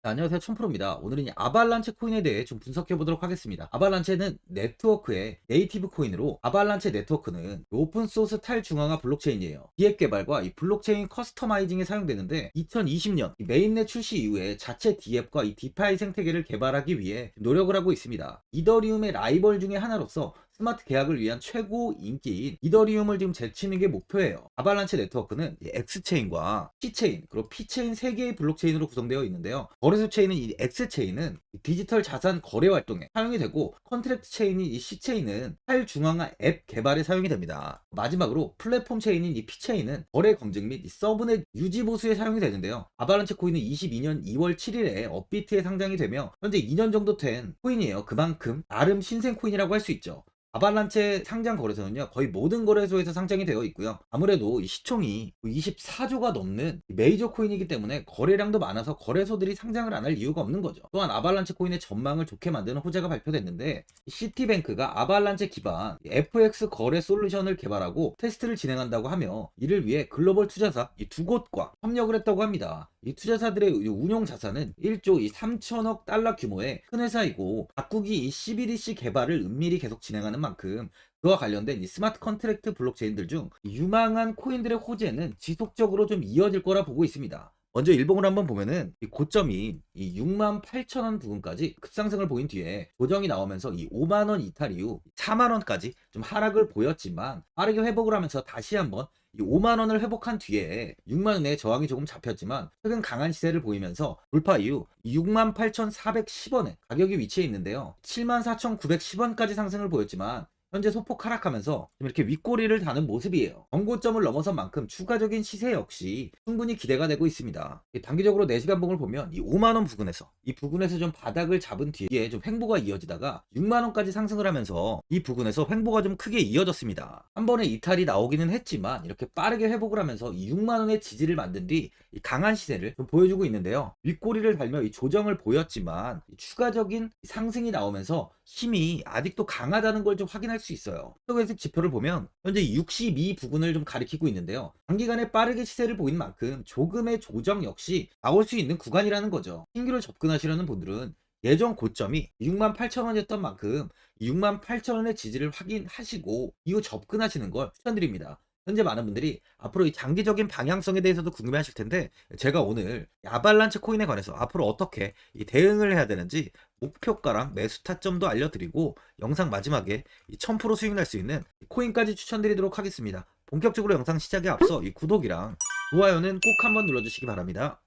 네, 안녕하세요. 천프로입니다. 오늘은 이 아발란체 코인에 대해 좀 분석해 보도록 하겠습니다. 아발란체는 네트워크의 네이티브 코인으로, 아발란체 네트워크는 오픈소스 탈중앙화 블록체인이에요. 기획 개발과 이 블록체인 커스터마이징에 사용되는데, 2020년 메인넷 출시 이후에 자체 디앱과 이 디파이 생태계를 개발하기 위해 노력을 하고 있습니다. 이더리움의 라이벌 중에 하나로서 스마트 계약을 위한 최고 인기인 이더리움을 지금 제치는 게 목표예요. 아발란체 네트워크는 X체인과 C체인, 그리고 P체인 3개의 블록체인으로 구성되어 있는데요. 거래소 체인은 이 X체인은 디지털 자산 거래 활동에 사용이 되고, 컨트랙트 체인인 이 C체인은 탈중앙화 앱 개발에 사용이 됩니다. 마지막으로 플랫폼 체인인 이 P체인은 거래 검증 및 서브넷 유지 보수에 사용이 되는데요. 아발란체 코인은 22년 2월 7일에 업비트에 상장이 되며 현재 2년 정도 된 코인이에요. 그만큼 나름 신생 코인이라고 할 수 있죠. 아발란체 상장 거래소는요, 거의 모든 거래소에서 상장이 되어 있고요. 아무래도 이 시총이 24조가 넘는 메이저 코인이기 때문에 거래량도 많아서 거래소들이 상장을 안 할 이유가 없는 거죠. 또한 아발란체 코인의 전망을 좋게 만드는 호재가 발표됐는데, 시티뱅크가 아발란체 기반 FX 거래 솔루션을 개발하고 테스트를 진행한다고 하며, 이를 위해 글로벌 투자사 이 두 곳과 협력을 했다고 합니다. 이 투자사들의 운용 자산은 1조 3천억 달러 규모의 큰 회사이고, 각국이 이 CBDC 개발을 은밀히 계속 진행하는 만큼 그와 관련된 이 스마트 컨트랙트 블록체인들 중 유망한 코인들의 호재는 지속적으로 좀 이어질 거라 보고 있습니다. 먼저 일봉을 한번 보면은 이 고점이 이 68,000원 부근까지 급상승을 보인 뒤에 조정이 나오면서 이 5만원 이탈 이후 4만원까지 좀 하락을 보였지만, 빠르게 회복을 하면서 다시 한번 이 5만원을 회복한 뒤에 6만원의 저항이 조금 잡혔지만, 최근 강한 시세를 보이면서 돌파 이후 68,410원에 가격이 위치해 있는데요. 74,910원까지 상승을 보였지만 현재 소폭 하락하면서 좀 이렇게 윗꼬리를 다는 모습이에요. 정고점을 넘어선 만큼 추가적인 시세 역시 충분히 기대가 되고 있습니다. 단기적으로 4시간 봉을 보면 이 5만원 부근에서 좀 바닥을 잡은 뒤에 좀 횡보가 이어지다가 6만원까지 상승을 하면서 이 부근에서 횡보가 좀 크게 이어졌습니다. 한 번에 이탈이 나오기는 했지만 이렇게 빠르게 회복을 하면서 이 6만원의 지지를 만든 뒤 이 강한 시세를 좀 보여주고 있는데요. 윗꼬리를 달며 이 조정을 보였지만 추가적인 상승이 나오면서 힘이 아직도 강하다는 걸 좀 확인할 수 있어요. 스톡 지표를 보면 현재 62 부근을 좀 가리키고 있는데요. 단기간에 빠르게 시세를 보인 만큼 조금의 조정 역시 나올 수 있는 구간이라는 거죠. 신규로 접근하시려는 분들은 예전 고점이 68,000원이었던 만큼 68,000원의 지지를 확인하시고 이후 접근하시는 걸 추천드립니다. 현재 많은 분들이 앞으로 이 장기적인 방향성에 대해서도 궁금해 하실 텐데, 제가 오늘 아발란체 코인에 관해서 앞으로 어떻게 이 대응을 해야 되는지 목표가랑 매수 타점도 알려드리고, 영상 마지막에 이 1000% 수익 날 수 있는 코인까지 추천드리도록 하겠습니다. 본격적으로 영상 시작에 앞서 이 구독이랑 좋아요는 꼭 한번 눌러주시기 바랍니다.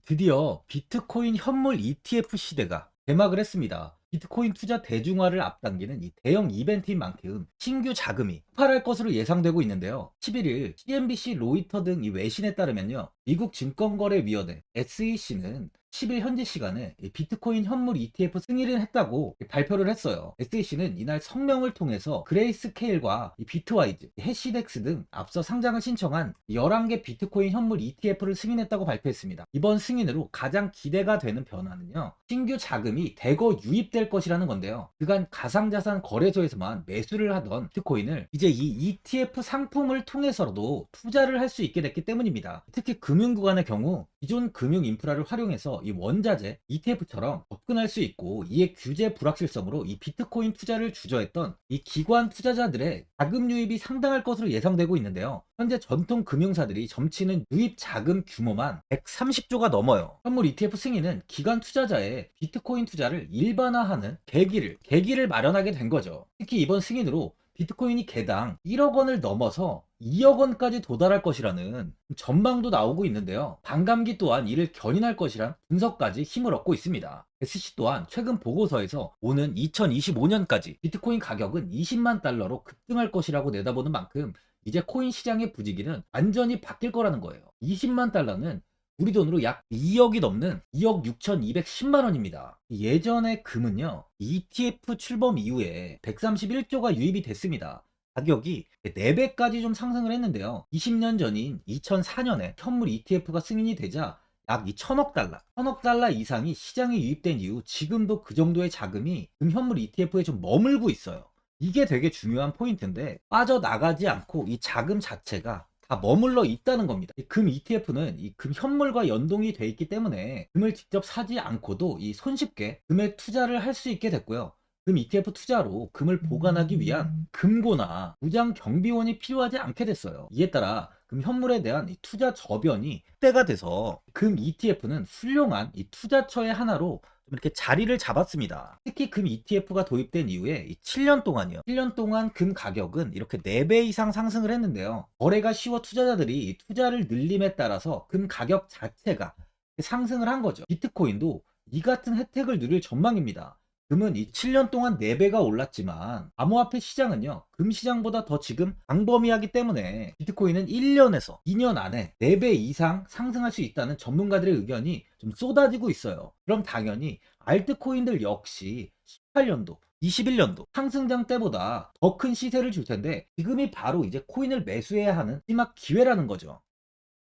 드디어 비트코인 현물 ETF 시대가 개막을 했습니다. 비트코인 투자 대중화를 앞당기는 이 대형 이벤트인 만큼 신규 자금이 폭발할 것으로 예상되고 있는데요. 11일 CNBC, 로이터 등 이 외신에 따르면요, 미국 증권거래위원회 SEC는 10일 현지 시간에 비트코인 현물 ETF 승인을 했다고 발표를 했어요. SEC는 이날 성명을 통해서 그레이스케일과 비트와이즈, 해시덱스 등 앞서 상장을 신청한 11개 비트코인 현물 ETF를 승인했다고 발표했습니다. 이번 승인으로 가장 기대가 되는 변화는요, 신규 자금이 대거 유입될 것이라는 건데요. 그간 가상자산 거래소에서만 매수를 하던 비트코인을 이제 이 ETF 상품을 통해서도 투자를 할 수 있게 됐기 때문입니다. 특히 금융구간의 경우 기존 금융 인프라를 활용해서 이 원자재 ETF처럼 접근할 수 있고, 이에 규제 불확실성으로 이 비트코인 투자를 주저했던 이 기관 투자자들의 자금 유입이 상당할 것으로 예상되고 있는데요. 현재 전통 금융사들이 점치는 유입 자금 규모만 130조가 넘어요. 현물 ETF 승인은 기관 투자자의 비트코인 투자를 일반화하는 계기를 마련하게 된 거죠. 특히 이번 승인으로 비트코인이 개당 1억 원을 넘어서 2억 원까지 도달할 것이라는 전망도 나오고 있는데요. 반감기 또한 이를 견인할 것이란 분석까지 힘을 얻고 있습니다. SC 또한 최근 보고서에서 오는 2025년까지 비트코인 가격은 20만 달러로 급등할 것이라고 내다보는 만큼 이제 코인 시장의 부지기는 완전히 바뀔 거라는 거예요. 20만 달러는 우리 돈으로 약 2억이 넘는 2억 6,210만 원입니다. 예전의 금은요, ETF 출범 이후에 131조가 유입이 됐습니다. 가격이 4배까지 좀 상승을 했는데요. 20년 전인 2004년에 현물 ETF가 승인이 되자 약 1,000억 달러 이상이 시장에 유입된 이후 지금도 그 정도의 자금이 금현물 ETF에 좀 머물고 있어요. 이게 되게 중요한 포인트인데, 빠져나가지 않고 이 자금 자체가 다 머물러 있다는 겁니다. 이 금 ETF는 이 금 현물과 연동이 돼 있기 때문에 금을 직접 사지 않고도 이 손쉽게 금에 투자를 할 수 있게 됐고요. 금 ETF 투자로 금을 보관하기 위한 금고나 무장 경비원이 필요하지 않게 됐어요. 이에 따라 금 현물에 대한 이 투자 저변이 확대가 돼서 금 ETF는 훌륭한 이 투자처의 하나로 좀 이렇게 자리를 잡았습니다. 특히 금 ETF가 도입된 이후에 이 7년 동안이요. 7년 동안 금 가격은 이렇게 4배 이상 상승을 했는데요. 거래가 쉬워 투자자들이 이 투자를 늘림에 따라서 금 가격 자체가 상승을 한 거죠. 비트코인도 이 같은 혜택을 누릴 전망입니다. 금은 이 7년 동안 4배가 올랐지만 암호화폐 시장은요, 금 시장보다 더 지금 광범위하기 때문에 비트코인은 1년에서 2년 안에 4배 이상 상승할 수 있다는 전문가들의 의견이 좀 쏟아지고 있어요. 그럼 당연히 알트코인들 역시 18년도 21년도 상승장 때보다 더 큰 시세를 줄 텐데, 지금이 바로 이제 코인을 매수해야 하는 마지막 기회라는 거죠.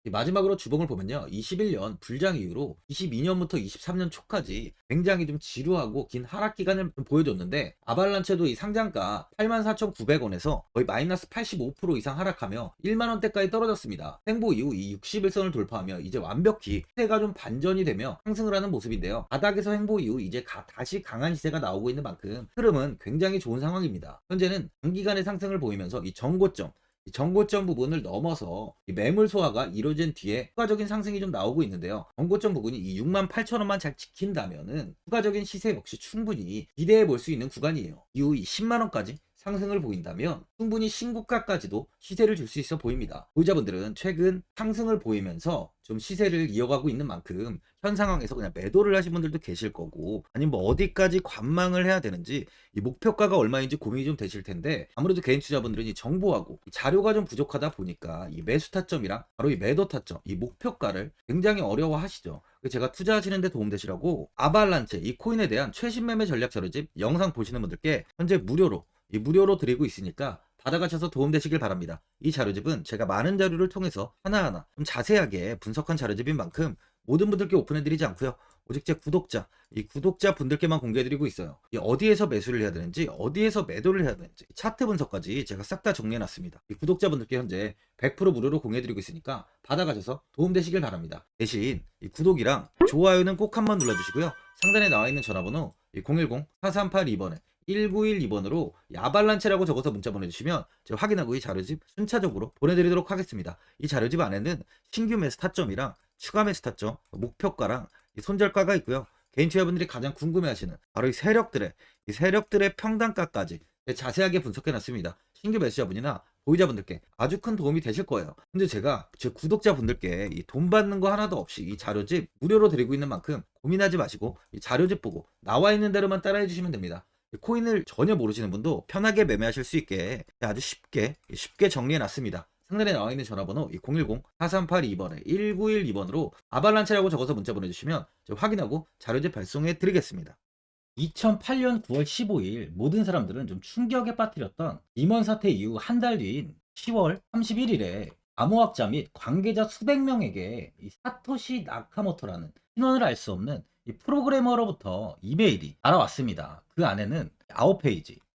마지막으로 주봉을 보면요, 21년 불장 이후로 22년부터 23년 초까지 굉장히 좀 지루하고 긴 하락 기간을 좀 보여줬는데, 아발란체도 이 상장가 84,900원에서 거의 마이너스 85% 이상 하락하며 1만원대까지 떨어졌습니다. 횡보 이후 이 60일선을 돌파하며 이제 완벽히 시세가 좀 반전이 되며 상승을 하는 모습인데요, 바닥에서 횡보 이후 이제 다시 강한 시세가 나오고 있는 만큼 흐름은 굉장히 좋은 상황입니다. 현재는 단기간의 상승을 보이면서 이 정고점 부분을 넘어서 매물 소화가 이루어진 뒤에 추가적인 상승이 좀 나오고 있는데요, 정고점 부분이 이 68,000원만 잘 지킨다면은 추가적인 시세 역시 충분히 기대해 볼 수 있는 구간이에요. 이후 이 10만원까지 상승을 보인다면 충분히 신고가까지도 시세를 줄 수 있어 보입니다. 보유자분들은 최근 상승을 보이면서 좀 시세를 이어가고 있는 만큼 현 상황에서 그냥 매도를 하신 분들도 계실 거고, 아니면 뭐 어디까지 관망을 해야 되는지, 이 목표가가 얼마인지 고민이 좀 되실 텐데, 아무래도 개인 투자분들은 이 정보하고 이 자료가 좀 부족하다 보니까 이 매수 타점이랑 바로 이 매도 타점, 이 목표가를 굉장히 어려워하시죠. 제가 투자하시는 데 도움되시라고 아발란체 이 코인에 대한 최신 매매 전략 자료집 영상 보시는 분들께 현재 무료로 드리고 있으니까 받아가셔서 도움되시길 바랍니다. 이 자료집은 제가 많은 자료를 통해서 하나하나 좀 자세하게 분석한 자료집인 만큼 모든 분들께 오픈해드리지 않고요, 오직 제 구독자 분들께만 공개해드리고 있어요. 어디에서 매수를 해야 되는지, 어디에서 매도를 해야 되는지, 차트 분석까지 제가 싹 다 정리해놨습니다. 이 구독자분들께 현재 100% 무료로 공유해드리고 있으니까 받아가셔서 도움되시길 바랍니다. 대신 이 구독이랑 좋아요는 꼭 한번 눌러주시고요, 상단에 나와있는 전화번호 010-4382번에 1912번으로 아발란체라고 적어서 문자 보내주시면 제가 확인하고 이 자료집 순차적으로 보내드리도록 하겠습니다. 이 자료집 안에는 신규 매수 타점이랑 추가 매수 타점, 목표가랑 이 손절가가 있고요, 개인 투자분들이 가장 궁금해하시는 바로 이 세력들의 평단가까지 자세하게 분석해놨습니다. 신규 매수자분이나 보유자분들께 아주 큰 도움이 되실 거예요. 근데 제가 제 구독자분들께 이 돈 받는 거 하나도 없이 이 자료집 무료로 드리고 있는 만큼 고민하지 마시고 이 자료집 보고 나와 있는 대로만 따라해 주시면 됩니다. 코인을 전혀 모르시는 분도 편하게 매매하실 수 있게 아주 쉽게 정리해 놨습니다. 상단에 나와 있는 전화번호 010-4382번에 1912번으로 아발란체라고 적어서 문자 보내주시면 확인하고 자료집 발송해 드리겠습니다. 2008년 9월 15일 모든 사람들은 좀 충격에 빠뜨렸던 리먼 사태 이후 한 달 뒤인 10월 31일에 암호학자 및 관계자 수백 명에게 이 사토시 나카모토라는 신원을 알 수 없는 이 프로그래머로부터 이메일이 알아왔습니다. 그 안에는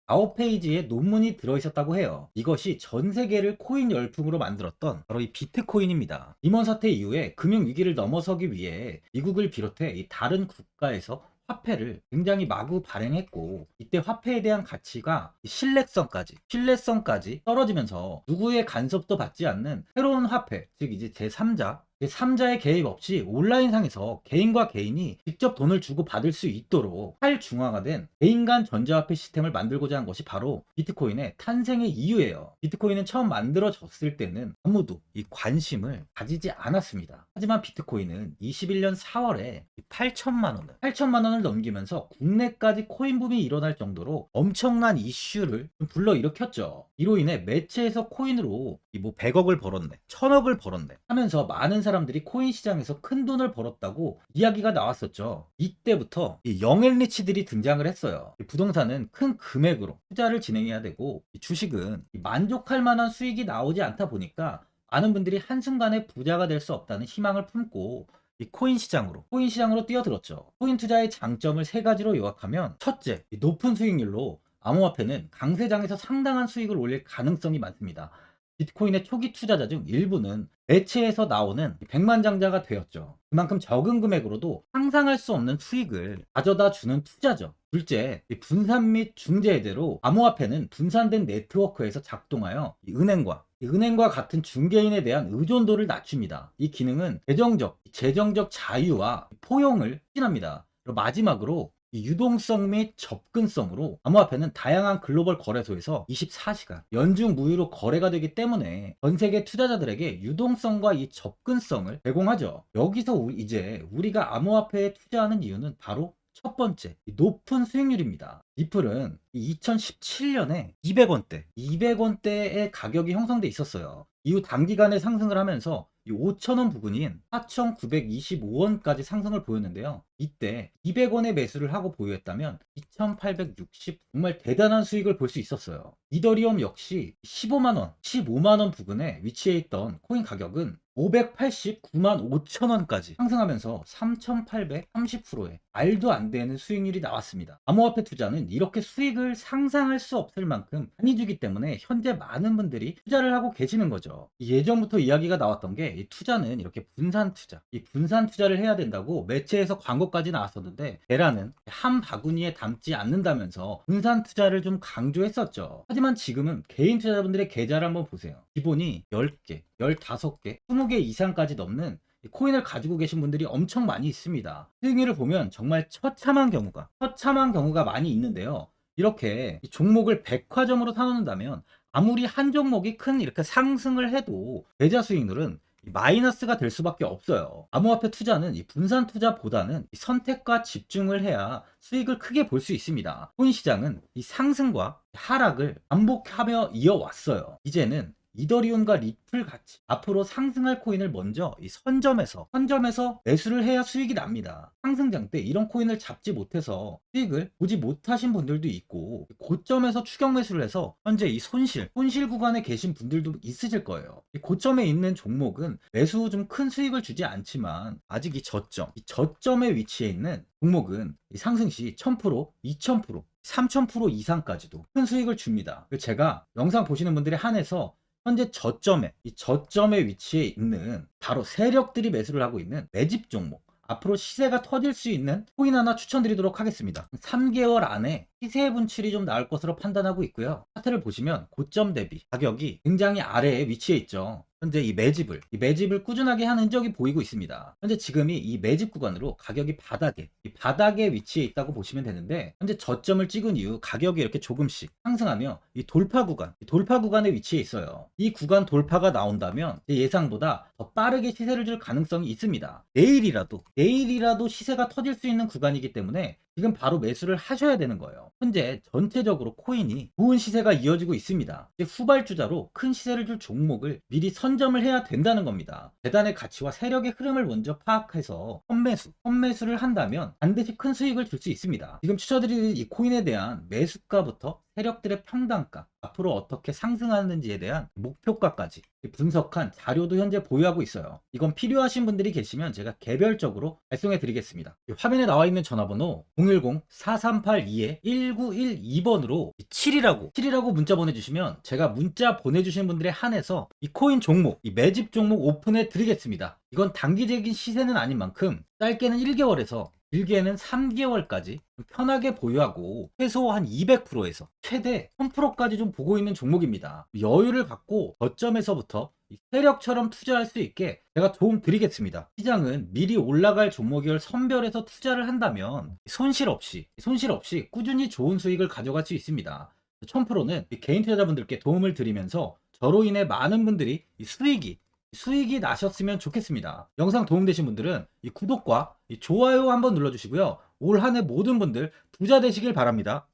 9페이지의 논문이 들어있었다고 해요. 이것이 전 세계를 코인 열풍으로 만들었던 바로 이 비트코인입니다. 리먼 사태 이후에 금융위기를 넘어서기 위해 미국을 비롯해 이 다른 국가에서 화폐를 굉장히 마구 발행했고, 이때 화폐에 대한 가치가 신뢰성까지 떨어지면서 누구의 간섭도 받지 않는 새로운 화폐, 즉 이제 제3자의 개입 없이 온라인상에서 개인과 개인이 직접 돈을 주고 받을 수 있도록 탈중앙화된 개인 간 전자화폐 시스템을 만들고자 한 것이 바로 비트코인의 탄생의 이유예요. 비트코인은 처음 만들어졌을 때는 아무도 이 관심을 가지지 않았습니다. 하지만 비트코인은 21년 4월에 8천만 원을 넘기면서 국내까지 코인 붐이 일어날 정도로 엄청난 이슈를 불러일으켰죠. 이로 인해 매체에서 코인으로 뭐 100억을 벌었네, 1000억을 벌었네 하면서 많은 사람들이 코인 시장에서 큰 돈을 벌었다고 이야기가 나왔었죠. 이때부터 이 영앤리치들이 등장을 했어요. 부동산은 큰 금액으로 투자를 진행해야 되고, 주식은 만족할 만한 수익이 나오지 않다 보니까 많은 분들이 한순간에 부자가 될 수 없다는 희망을 품고 이 코인 시장으로 뛰어들었죠. 코인 투자의 장점을 세 가지로 요약하면, 첫째, 높은 수익률로 암호화폐는 강세장에서 상당한 수익을 올릴 가능성이 많습니다. 비트코인의 초기 투자자 중 일부는 매체에서 나오는 백만장자가 되었죠. 그만큼 적은 금액으로도 상상할 수 없는 수익을 가져다 주는 투자죠. 둘째, 분산 및 중재 해제로 암호화폐는 분산된 네트워크에서 작동하여 은행과 같은 중개인에 대한 의존도를 낮춥니다. 이 기능은 재정적 자유와 포용을 추진합니다. 그리고 마지막으로 이 유동성 및 접근성으로 암호화폐는 다양한 글로벌 거래소에서 24시간 연중 무휴로 거래가 되기 때문에 전 세계 투자자들에게 유동성과 이 접근성을 제공하죠. 여기서 이제 우리가 암호화폐에 투자하는 이유는 바로 첫 번째, 높은 수익률입니다. 리플은 2017년에 200원대의 가격이 형성돼 있었어요. 이후 단기간에 상승을 하면서 이 5,000원 부근인 4,925원까지 상승을 보였는데요. 이때 200원에 매수를 하고 보유했다면 2,860 정말 대단한 수익을 볼 수 있었어요. 이더리움 역시 15만원 부근에 위치해 있던 코인 가격은 589만 5천원까지 상승하면서 3,830%의 말도 안 되는 수익률이 나왔습니다. 암호화폐 투자는 이렇게 수익을 상상할 수 없을 만큼 많이 주기 때문에 현재 많은 분들이 투자를 하고 계시는 거죠. 예전부터 이야기가 나왔던 게 이 투자는 이렇게 이 분산 투자를 해야 된다고 매체에서 광고까지 나왔었는데 테라는 한 바구니에 담지 않는다면서 분산 투자를 좀 강조했었죠. 하지만 지금은 개인 투자자분들의 계좌를 한번 보세요. 기본이 10개, 15개, 20개 이상까지 넘는 코인을 가지고 계신 분들이 엄청 많이 있습니다. 수익률을 보면 정말 처참한 경우가 많이 있는데요. 이렇게 이 종목을 백화점으로 사놓는다면 아무리 한 종목이 큰 이렇게 상승을 해도 계좌 수익률은 마이너스가 될 수밖에 없어요. 암호화폐 투자는 이 분산 투자보다는 이 선택과 집중을 해야 수익을 크게 볼 수 있습니다. 코인 시장은 이 상승과 하락을 반복하며 이어왔어요. 이제는 이더리움과 리플 같이 앞으로 상승할 코인을 먼저 이 선점에서 매수를 해야 수익이 납니다. 상승장 때 이런 코인을 잡지 못해서 수익을 보지 못하신 분들도 있고, 고점에서 추격 매수를 해서 현재 이 손실 구간에 계신 분들도 있으실 거예요. 이 고점에 있는 종목은 매수 후 좀 큰 수익을 주지 않지만 아직 이 저점에 위치해 있는 종목은 이 상승 시 1000%, 2000%, 3000% 이상까지도 큰 수익을 줍니다. 제가 영상 보시는 분들에 한해서 현재 저점에 위치해 있는 바로 세력들이 매수를 하고 있는 매집 종목, 앞으로 시세가 터질 수 있는 코인 하나 추천드리도록 하겠습니다. 3개월 안에 시세 분출이 좀 나올 것으로 판단하고 있고요. 차트를 보시면 고점 대비 가격이 굉장히 아래에 위치해 있죠. 현재 이 매집을 꾸준하게 한 흔적이 보이고 있습니다. 현재 지금이 이 매집 구간으로 가격이 바닥에 위치해 있다고 보시면 되는데, 현재 저점을 찍은 이후 가격이 이렇게 조금씩 상승하며 이 돌파 구간에 위치해 있어요. 이 구간 돌파가 나온다면 예상보다 더 빠르게 시세를 줄 가능성이 있습니다. 내일이라도 시세가 터질 수 있는 구간이기 때문에 지금 바로 매수를 하셔야 되는 거예요. 현재 전체적으로 코인이 좋은 시세가 이어지고 있습니다. 후발주자로 큰 시세를 줄 종목을 미리 선점을 해야 된다는 겁니다. 재단의 가치와 세력의 흐름을 먼저 파악해서 선매수를 한다면 반드시 큰 수익을 줄 수 있습니다. 지금 추천드리는 이 코인에 대한 매수가부터 세력들의 평단가, 앞으로 어떻게 상승하는지에 대한 목표가까지 분석한 자료도 현재 보유하고 있어요. 이건 필요하신 분들이 계시면 제가 개별적으로 발송해 드리겠습니다. 화면에 나와 있는 전화번호 010-4382-1912번으로 7이라고 문자 보내주시면 제가 문자 보내주신 분들에 한해서 이 코인 종목, 이 매집 종목 오픈해 드리겠습니다. 이건 단기적인 시세는 아닌 만큼 짧게는 1개월에서 길게는 3개월까지 편하게 보유하고 최소 한 200%에서 최대 1000%까지 좀 보고 있는 종목입니다. 여유를 갖고 저점에서부터 세력처럼 투자할 수 있게 제가 도움 드리겠습니다. 시장은 미리 올라갈 종목을 선별해서 투자를 한다면 손실 없이 꾸준히 좋은 수익을 가져갈 수 있습니다. 1000%는 개인 투자자분들께 도움을 드리면서 저로 인해 많은 분들이 수익이 나셨으면 좋겠습니다. 영상 도움되신 분들은 이 구독과 이 좋아요 한번 눌러주시고요. 올 한 해 모든 분들 부자 되시길 바랍니다.